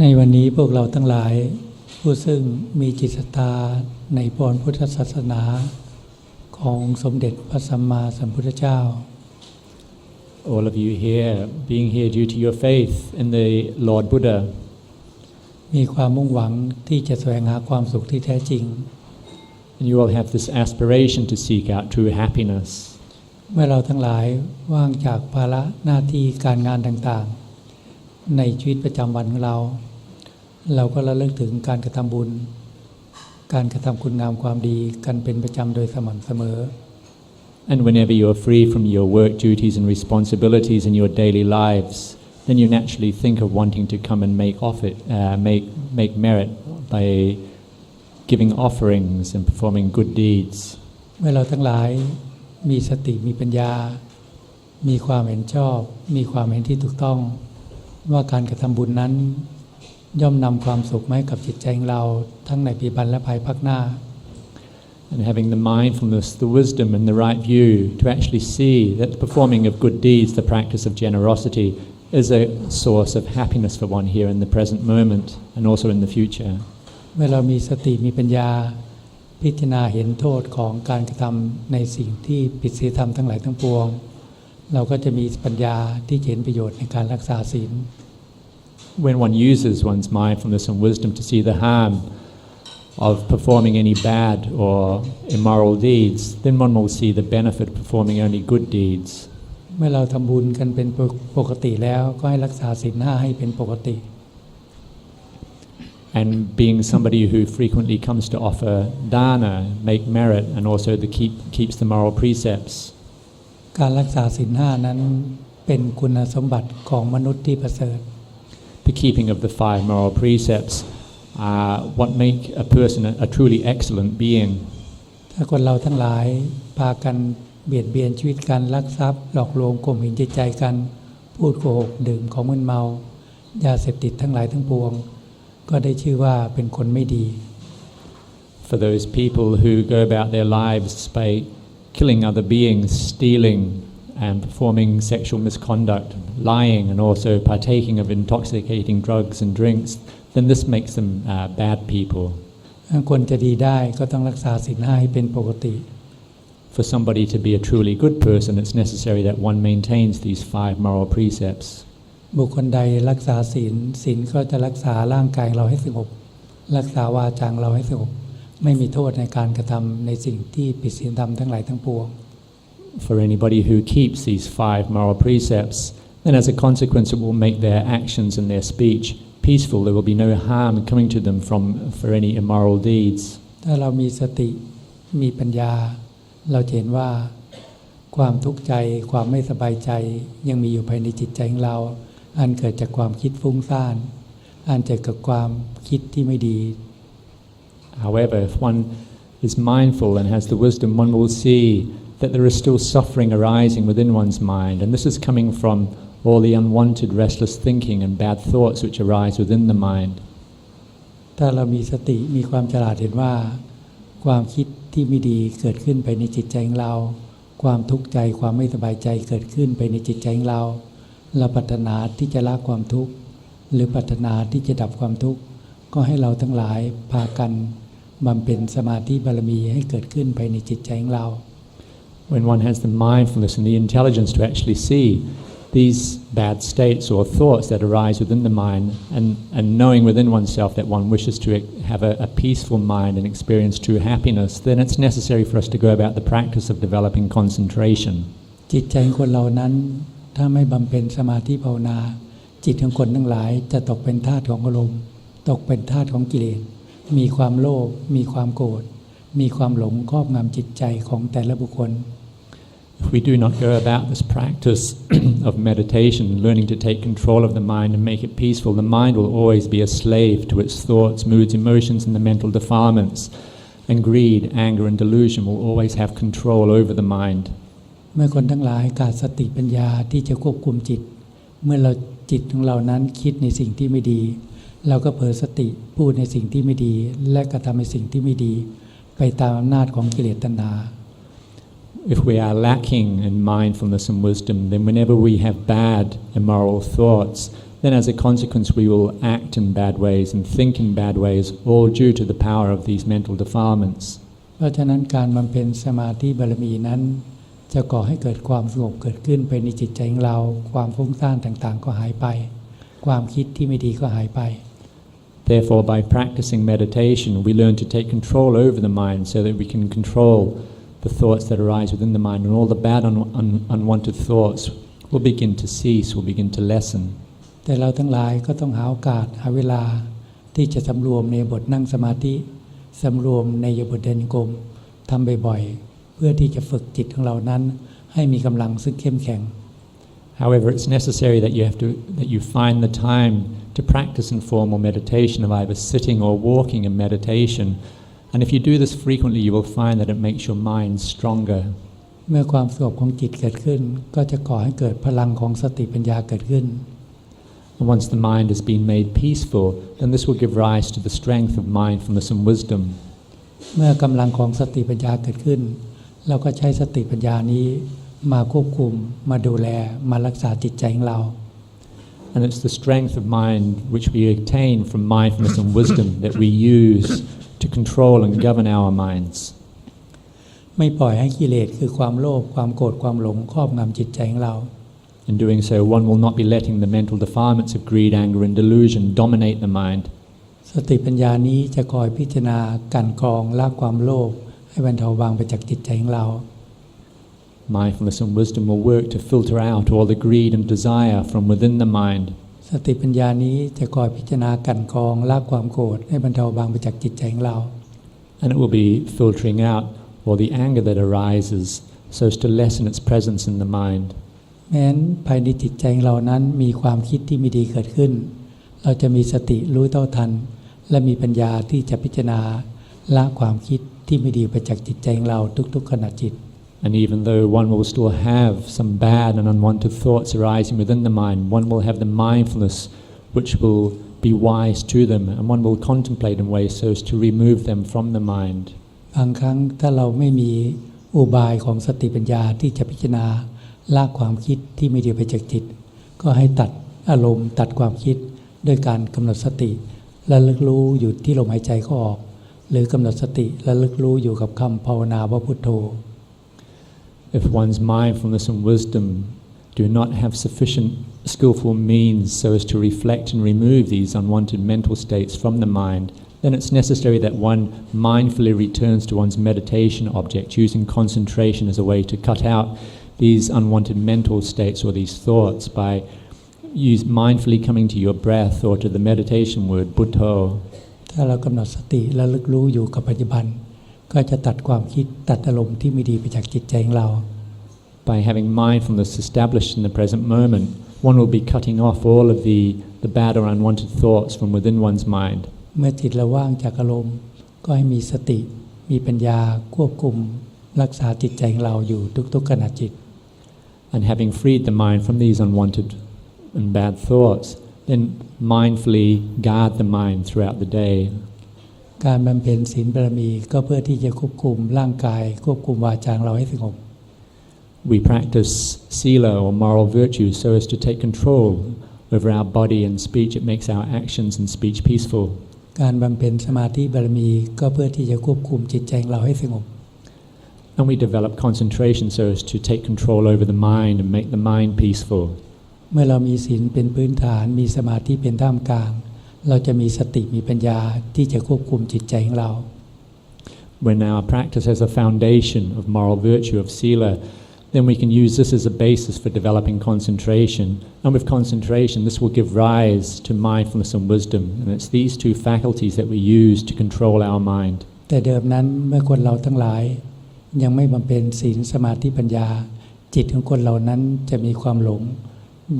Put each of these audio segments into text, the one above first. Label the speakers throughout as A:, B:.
A: ในวันนี้พวกเราทั้งหลายผู้ซึ่งมีจิตศรัทธาในพรพุทธศาสนาของสมเด็จพระสัมมาสัมพุทธเจ้า
B: All of you here, being here due to your faith in the Lord Buddha,
A: มีความมุ่งหวังที่จะแสวงหาความสุขที่แท้จริง
B: and you all have this aspiration to seek out true happiness.
A: เมื่อเราทั้งหลายว่างจากภาระหน้าที่การงานต่างๆในชีวิตประจำวันของเราก็ระลึกถึงการกระทำบุญการกระทำคุณงามความดีกันเป็นประจำโดยสม่ำเสมอ
B: And whenever you are free from your work duties and responsibilities in your daily lives, then you naturally think of wanting to come and make merit by giving offerings and performing good deeds.
A: เมื่อเราทั้งหลายมีสติมีปัญญามีความเห็นชอบมีความเห็นที่ถูกต้องว่าการกระทำบุญนั้นย่อมนำความสุขมาให้กับจิตใจของเราทั้งในปัจจุบันและภายภาคหน้า
B: And having the mindfulness, the wisdom and the right view to actually see that the performing of good deeds, the practice of generosity, is a source of happiness for one here in the present moment and also in the future.
A: เมื่อเรามีสติมีปัญญาพิจารณาเห็นโทษของการกระทำในสิ่งที่ผิดศีลธรรมทั้งหลายทั้งปวงเราก็จะมีปัญญาที่เห็นประโยชน์ในการรักษาศีล
B: When one uses one's mindfulness and wisdom to see the harm of performing any bad or immoral deeds, then one will see the benefit of performing only good deeds.
A: เมื่อเราทำบุญกันเป็นปกติแล้วก็ให้รักษาศีล5ให้เป็นปกติ
B: And being somebody who frequently comes to offer dana, make merit, and also keeps the moral precepts.
A: การรักษาศีล5นั้นเป็นคุณสมบัติของมนุษย์ที่ประเสริฐ
B: The keeping of the 5 moral precepts are what make a person a truly excellent being.
A: ถ้าคนเราทั้งหลายพากันเบียดเบียนชีวิตกันลักทรัพย์หลอกลวงข่มเหงจิตใจกันพูดโกหกดื่มของมึนเมายาเสพติดทั้งหลายทั้งปวงก็ได้ชื่อว่าเป็นคนไม่ดี
B: For those people who go about their lives by killing other beings, stealing and performing sexual misconduct, lying and also partaking of intoxicating drugs and drinks, then this makes them bad people.
A: คนจะดีได้ก็ต้องรักษาศีล5ให้เป็นปกติ
B: For somebody to be a truly good person, it's necessary that one maintains these 5 moral precepts.
A: บุคคลใดรักษาศีลก็จะรักษาร่างกายเราให้สงบรักษาวาจาเราให้สงบไม่มีโทษในการกระทำในสิ่งที่ผิดศีลธรรมทั้งหลายทั้งปวง
B: For anybody who keeps these 5 moral precepts, then as a consequence it will make their actions and their speech peaceful. There will be no harm coming to them for any immoral deeds.
A: ถ้าเรามีสติมีปัญญาเราเห็นว่าความทุกข์ใจความไม่สบายใจยังมีอยู่ภายในจิตใจของเราอันเกิดจากความคิดฟุ้งซ่านอันเกิดจากความคิดที่ไม่ดี
B: However, if one is mindful and has the wisdom, one will see that there is still suffering arising within one's mind, and this is coming from all the unwanted restless thinking and bad thoughts which arise within the mind.
A: ถ้าเรามีสติมีความฉลาดเห็นว่าความคิดที่ไม่ดีเกิดขึ้นภายในจิตใจของเราความทุกข์ใจความไม่สบายใจเกิดขึ้นภายในจิตใจของเราปรารถนาที่จะละความทุกข์หรือปรารถนาที่จะดับความทุกข์ก็ให้เราทั้งหลายพากันบำเพ็ญสมาธิบารมีให้เกิดขึ้นภายในจิตใจของเรา
B: When one has the mindfulness and the intelligence to actually see these bad states or thoughts that arise within the mind and knowing within oneself that one wishes to have a peaceful mind and experience true happiness, then it's necessary for us to go about the practice of developing concentration.
A: จิตใจของคนเรานั้นถ้าไม่บำเพ็ญสมาธิภาวนาจิตของคนทั้งหลายจะตกเป็นทาสของอารมณ์ตกเป็นทาสของกิเลสมีความโลภมีความโกรธมีความหลงครอบงำจิตใจของแต่ละบุคคล
B: If we do not go about this practice of meditation, learning to take control of the mind and make it peaceful, the mind will always be a slave to its thoughts, moods, emotions, and the mental defilements. And greed, anger, and delusion will always have control over the mind.
A: เมื่อคนทั้งหลายขาดสติปัญญาที่จะควบคุมจิตเมื่อเราจิตของเรานั้นคิดในสิ่งที่ไม่ดีเราก็เผลอสติพูดในสิ่งที่ไม่ดีและกระทำในสิ่งที่ไม่ดีไปตามอำนาจของกิเลสตัณหา
B: If we are lacking in mindfulness and wisdom, then whenever we have bad, immoral thoughts, then as a consequence we will act in bad ways and think in bad ways, all due to the power of these mental defilements.
A: เพราะฉะนั้นการบำเพ็ญสมาธิบารมีนั้นจะก่อให้เกิดความสงบเกิดขึ้นไปในจิตใจของเราความฟุ้งซ่านต่างๆก็หายไปความคิดที่ไม่ดีก็หายไป
B: Therefore, by practicing meditation, we learn to take control over the mind so that we can control the thoughts that arise within the mind, and all the bad unwanted thoughts will begin to cease, will begin to lessen.
A: แต่เราทั้งหลายก็ต้องหาโอกาสหาเวลาที่จะสำรวมในบทนั่งสมาธิสำรวมในบทเดินจงกรมทำบ่อยๆเพื่อที่จะฝึกจิตของเรานั้นให้มีกำลังซึ่งเข้มแข็ง
B: However, it's necessary that you find the time to practice informal meditation of either sitting or walking in meditation. And if you do this frequently, you will find that it makes your mind stronger.
A: เมื่อความสงบของจิตเกิดขึ้นก็จะก่อให้เกิดพลังของสติปัญญาเกิดขึ้น
B: And once the mind has been made peaceful, then this will give rise to the strength of mindfulness and wisdom.
A: เมื่อกำลังของสติปัญญาเกิดขึ้นเราก็ใช้สติปัญญานี้มาควบคุมมาดูแลมารักษาจิตใจของเรา
B: And it's the strength of mind which we attain from mindfulness and wisdom that we use to control and govern our minds.
A: ไม่ปล่อยให้กิเลสคือความโลภความโกรธความหลงครอบงำจิตใจของเรา
B: In doing so, one will not be letting the mental defilements of greed, anger, and delusion dominate the mind.
A: สติปัญญานี้จะคอยพิจารณากันกรองละความโลภให้บรรเทาบางไปจากจิตใจของเรา
B: Mindfulness and wisdom will work to filter out all the greed and desire from within the mind.
A: สติปัญญานี้จะคอยพิจารณากันกรองละความโกรธให้บรรเทาบางไปจากจิตใจของเรา
B: And it will be filtering out all the anger that arises so as to lessen its presence in the mind.
A: แม้นภายในจิตใจของเรานั้นมีความคิดที่ไม่ดีเกิดขึ้นเราจะมีสติรู้เท่าทันและมีปัญญาที่จะพิจารณาละความคิดที่ไม่ดีไปจากจิตใจของเราทุกๆขณะจิต
B: And even though one will still have some bad and unwanted thoughts arising within the mind, one will have the mindfulness which will be wise to them, and one will contemplate in ways so as to remove them from the mind.
A: บางครั้งถ้าเราไม่มีอุบายของสติปัญญาที่จะพิจารณาละความคิดที่ไม่ดีไปจากจิตก็ให้ตัดอารมณ์ตัดความคิดด้วยการกำหนดสติและระลึกรู้อยู่ที่ลมหายใจเข้าออกหรือกำหนดสติและระลึกรู้อยู่กับคำภาวนาว่าพุทโธ
B: If one's mindfulness and wisdom do not have sufficient skillful means so as to reflect and remove these unwanted mental states from the mind, then it's necessary that one mindfully returns to one's meditation object, using concentration as a way to cut out these unwanted mental states or these thoughts by mindfully coming to your breath or to the meditation word, Buddho.
A: ถ้าเรากำหนดสติและระลึกรู้อยู่กับปัจจุบันก็จะตัดความคิดตัดอารมณ์ที่ไม่ดีไปจากจิตใจของเรา
B: By having mindfulness established in the present moment, one will be cutting off all of the bad or unwanted thoughts from within one's mind.
A: เมื่อจิตเราว่างจากอารมณ์ก็ให้มีสติมีปัญญาควบคุมรักษาจิตใจของเราอยู่ทุกๆขณะจิต
B: And having freed the mind from these unwanted and bad thoughts, then mindfully guard the mind throughout the day.
A: การบำเพ็ญศีลบารมีก็เพื่อที่จะควบคุมร่างกายควบคุมวาจาของเราให้สงบ
B: We practice sila or moral virtue so as to take control over our body and speech. It makes our actions and speech peaceful.
A: การบำเพ็ญสมาธิบารมีก็เพื่อที่จะควบคุมจิตใจของเราให้สงบ
B: And we develop concentration so as to take control over the mind and make the mind peaceful.
A: เมื่อเรามีศีลเป็นพื้นฐานมีสมาธิเป็นท่ามกลางเราจะมีสติมีปัญญาที่จะควบคุมจิตใจของเรา
B: When our practice has a foundation of moral virtue of sila, then we can use this as a basis for developing concentration. And with concentration, this will give rise to mindfulness and wisdom. And it's these two faculties that we use to control our mind.
A: แต่เดิมนั้นเมื่อคนเราทั้งหลายยังไม่บำเพ็ญศีลสมาธิปัญญาจิตของคนเหล่านั้นจะมีความหลง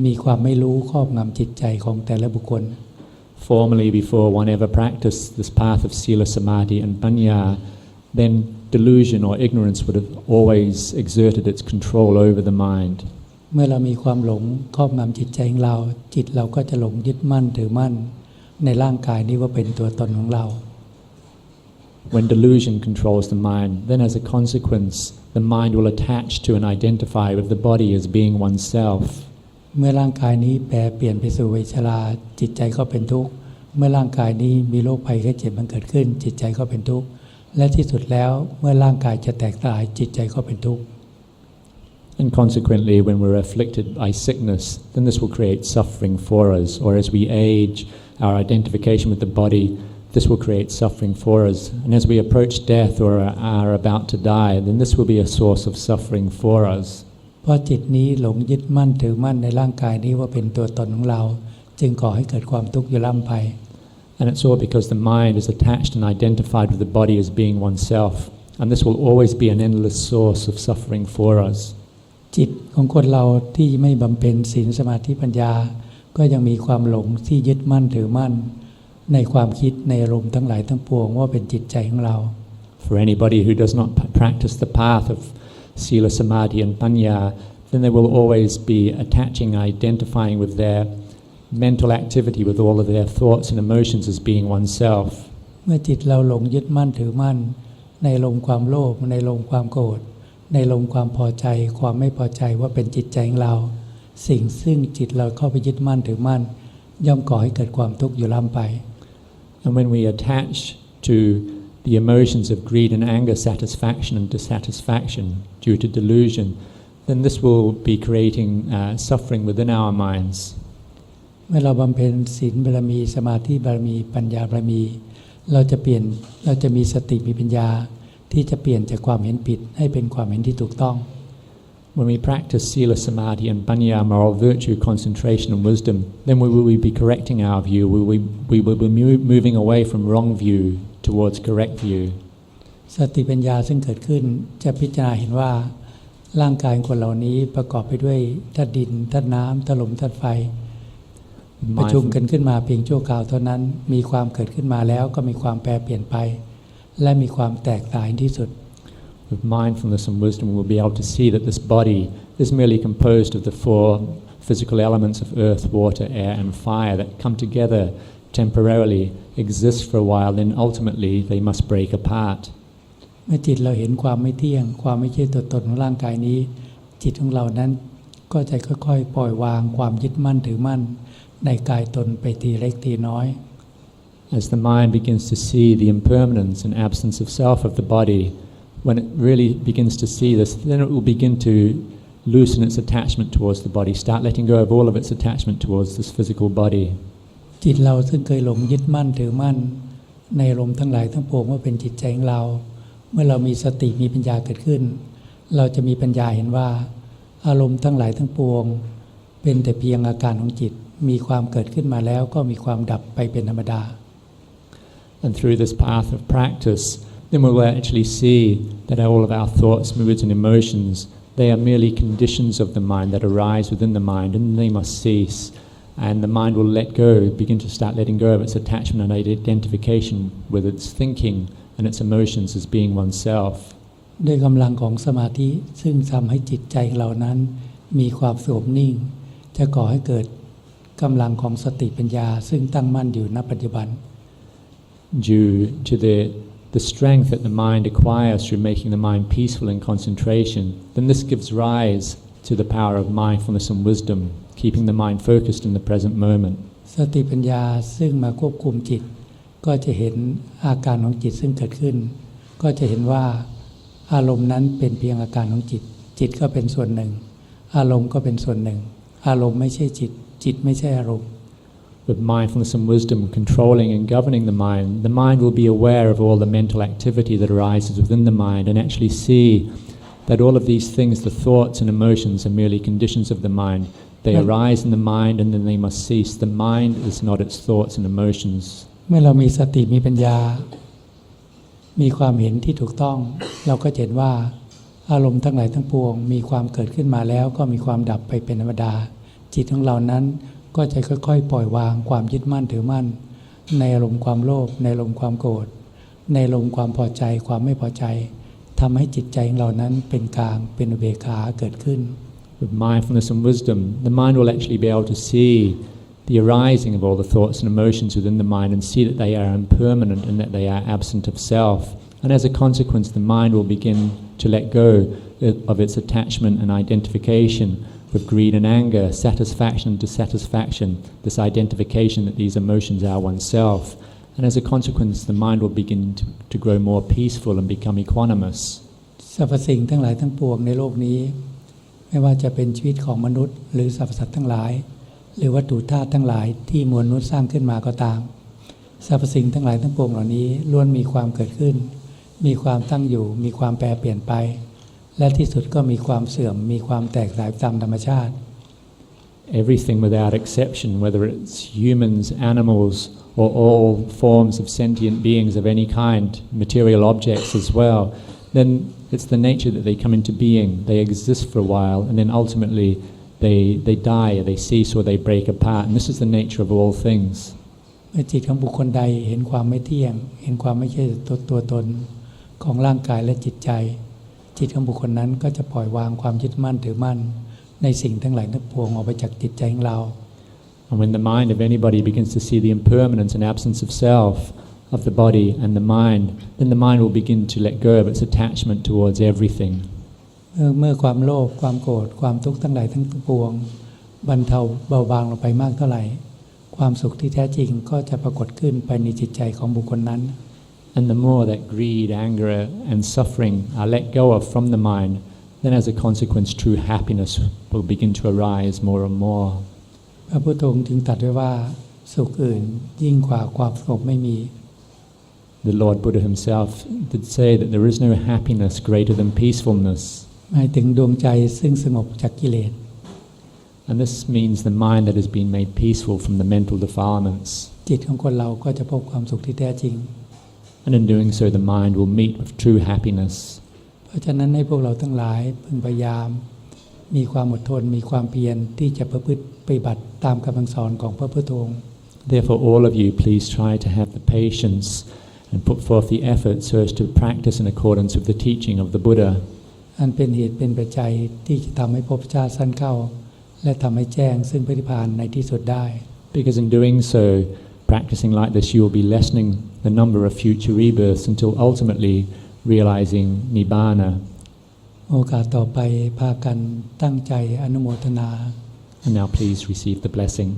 A: มีความไม่รู้ครอบงำจิตใจของแต่ละบุคคล
B: Formally, before one ever practiced this path of sila, samadhi and panya, then delusion or ignorance would have always exerted its control over the mind.
A: เมื่อเรามีความหลงครอบงำจิตใจของเราจิตเราก็จะหลงยึดมั่นถือมั่นในร่างกายนี้ว่าเป็นตัวตนของเรา
B: When delusion controls the mind, then as a consequence, the mind will attach to and identify with the body as being oneself.
A: เมื่อร่างกายนี้แปรเปลี่ยนไปสู่วัยชราจิตใจก็เป็นทุกข์เมื่อร่างกายนี้มีโรคภัยไข้เจ็บมันเกิดขึ้นจิตใจก็เป็นทุกข์และที่สุดแล้วเมื่อร่างกายจะแตกสลายจิตใจก็เป็นทุกข์
B: And consequently, when we're afflicted by sickness, then this will create suffering for us. Or as we age, our identification with the body, this will create suffering for us. And as we approach death or are about to die, then this will be a source of suffering for us.
A: เพราะจิตนี้หลงยึดมั่นถือมั่นในร่างกายนี้ว่าเป็นตัวตนของเราจึงก่อให้เกิดความทุกข์อยู่ล่ำไป
B: And it's all because the mind is attached and identified with the body as being oneself. And this will always be an endless source of suffering for us.
A: จิตของคนเราที่ไม่บำเพ็ญศีลสมาธิปัญญาก็ยังมีความหลงที่ยึดมั่นถือมั่นในความคิดในอารมณ์ทั้งหลายทั้งปวงว่าเป็นจิตใจของเรา
B: For anybody who does not practice the path of sila, samadhi and panya, then they will always be attaching and identifying with their mental activity, with all of their thoughts and emotions as being oneself.
A: เมื่อจิตเราหลงยึดมั่นถือมั่นในอารมณ์ความโลภในอารมณ์ความโกรธในอารมณ์ความพอใจความไม่พอใจว่าเป็นจิตใจของเราสิ่งซึ่งจิตเราเข้าไปยึดมั่นถือมั่นย่อมก่อให้เกิดความทุกข์อยู่ล่ำไป
B: And when we attach to the emotions of greed and anger, satisfaction and dissatisfaction due to delusion, then this will be creating suffering within our minds.
A: เมื่อเราบำเพ็ญศีลบารมีสมาธิบารมีปัญญาบารมีเราจะมีสติมีปัญญาที่จะเปลี่ยนจากความเห็นผิดให้เป็นความเห็นที่ถูกต้อง
B: When we practice sila, samadhi and panya, moral virtue, concentration and wisdom, then we will be correcting our view. We will be moving away from wrong view towards correct view.
A: สติปัญญาซึ่งเกิดขึ้นจะพิจารณาเห็นว่าร่างกายของคนเหล่านี้ประกอบไปด้วยธาตุดินธาตุน้ำธาตุลมธาตุไฟประชุมกันขึ้นมาเพียงชั่วคราวเท่านั้นมีความเกิดขึ้นมาแล้วก็มีความแปรเปลี่ยนไปและมีความแตกต่างที่สุด
B: With mindfulness and wisdom, we'll be able to see that this body is merely composed of the four physical elements of earth, water, air, and fire that come together temporarily, exist for a while, then ultimately they must break apart.
A: เมื่อจิตเราเห็นความไม่เที่ยงความไม่ใช่ตัวตนของร่างกายนี้จิตของเรานั้นก็จะค่อยๆปล่อยวางความยึดมั่นถือมั่นในกายตนไปทีเล็กทีน้อย
B: As the mind begins to see the impermanence and absence of self of the body, when it really begins to see this, then it will begin to loosen its attachment towards the body, start letting go of all of its attachment towards this physical body.
A: จิตเราซึ่งเคยหลงยึดมั่นถือมั่นในอารมณ์ทั้งหลายทั้งปวงว่าเป็นจิตใจของเราเมื่อเรามีสติมีปัญญาเกิดขึ้นเราจะมีปัญญาเห็นว่าอารมณ์ทั้งหลายทั้งปวงเป็นแต่เพียงอาการของจิตมีความเกิดขึ้นมาแล้วก็มีความดับไปเป็นธรรมดา
B: And through this path of practice, then we will actually see that all of our thoughts, moods and emotions, they are merely conditions of the mind that arise within the mind and they must cease. And the mind will begin to start letting go of its attachment and identification with its thinking and its emotions as being oneself.
A: ด้วยกำลังของสมาธิซึ่งทำให้จิตใจเรานั้นมีความสงบนิ่งจะก่อให้เกิดกำลังของสติปัญญาซึ่งตั้งมั่นอยู่ณปัจจุบัน
B: Due to the strength that the mind acquires through making the mind peaceful in concentration, then this gives rise to the power of mindfulness and wisdom, keeping the mind focused in the present moment.
A: สติปัญญาซึ่งมาควบคุมจิตก็จะเห็นอาการของจิตซึ่งเกิดขึ้นก็จะเห็นว่าอารมณ์นั้นเป็นเพียงอาการของจิตจิตก็เป็นส่วนหนึ่งอารมณ์ก็เป็นส่วนหนึ่งอารมณ์ไม่ใช่จิตจิตไม่ใช่อารมณ์
B: With mindfulness and wisdom controlling and governing the mind will be aware of all the mental activity that arises within the mind and actually see that all of these things, the thoughts and emotions, are merely conditions of the mind. They arise in the mind and then they must cease. The mind is not its thoughts and emotions.
A: เมื่อเรามีสติมีปัญญามีความเห็นที่ถูกต้องเราก็เห็นว่าอารมณ์ทั้งหลายทั้งปวงมีความเกิดขึ้นมาแล้วก็มีความดับไปเป็นธรรมดาจิตของเรานั้นก็จะค่อยๆปล่อยวางความยึดมั่นถือมั่นในอารมณ์ความโลภในอารมณ์ความโกรธในอารมณ์ความพอใจความไม่พอใจทำให้จิตใจของเรานั้นเป็นกลางเป็นอุเบกขาเกิดขึ้น
B: With mindfulness and wisdom, the mind will actually be able to see the arising of all the thoughts and emotions within the mind and see that they are impermanent and that they are absent of self. And as a consequence, the mind will begin to let go of its attachment and identification with greed and anger, satisfaction and dissatisfaction, this identification that these emotions are oneself. And as a consequence, the mind will begin to grow more peaceful and become equanimous.
A: สรรพสิ่งทั้งหลายทั้งปวงในโลกนี้ไม่ว่าจะเป็นชีวิตของมนุษย์หรือสรรพสัตว์ทั้งหลายหรือวัตถุธาตุทั้งหลายที่มวลมนุษย์สร้างขึ้นมาก็ตามสรรพสิ่งทั้งหลายทั้งปวงเหล่านี้ล้วนมีความเกิดขึ้นมีความตั้งอยู่มีความแปรเปลี่ยนไปและที่สุดก็มีความเสื่อมมีความแตกสลายตามธรรมชาติ
B: Everything without exception, whether it's humans, animals, or all forms of sentient beings of any kind, material objects as well, then it's the nature that they come into being. They exist for a while, and then ultimately they die, or they cease, or they break apart. And this is the nature of all things.
A: เมื่อจิตของบุคคลใดเห็นความไม่เที่ยงเห็นความไม่ใช่ตัวตนของร่างกายและจิตใจจิตของบุคคลนั้นก็จะปล่อยวางความยึดมั่นถือมั่นในสิ่งทั้งหลายทั้งปวงออกไปจากจิตใจของเรา
B: And when the mind of anybody begins to see the impermanence and absence of self, of the body and the mind, then the mind will begin to let go of its attachment towards everything.
A: เมื่อความโลภความโกรธความทุกข์ทั้งหลายทั้งปวงบรรเทาเบาบางลงไปมากเท่าไหร่ความสุขที่แท้จริงก็จะปรากฏขึ้นไปในจิตใจของบุคคลนั้น
B: And the more that greed, anger and suffering are let go of from the mind, then as a consequence true happiness will begin to arise more and more.
A: พระพุทธองค์จึงตรัสไว้ว่าสุขอื่นยิ่งกว่าความสงบไม่มี
B: The Lord Buddha himself did say that there is no happiness greater than peacefulness.
A: หมายถึงดวงใจซึ่งสงบจากกิเลส
B: And this means the mind that has been made peaceful from the mental defilements.
A: จิตของคนเราก็จะพบความสุขที่แท้จริง
B: And in doing so the mind will meet with true happiness.
A: เพราะฉะนั้นให้พวกเราทั้งหลายพึงพยายามมีความอดทนมีความเพียรที่จะประพฤติปฏิบัติตามคำสอนของพระพุทธองค์
B: Therefore all of you please try to have the patience and put forth the effort so as to practice in accordance with the teaching of the Buddha.
A: อันเป็นเหตุเป็นปัจจัยที่จะทำให้ภพชาติสั้นเข้าและทำให้แจ้งซึ่งพระนิพพานในที่สุดได้
B: Because in doing so, practicing like this, you will be lessening the number of future rebirths until ultimately realizing Nibbana.
A: โอกาสต่อไปพากันตั้งใจอนุโมทนา
B: And now please receive the blessing.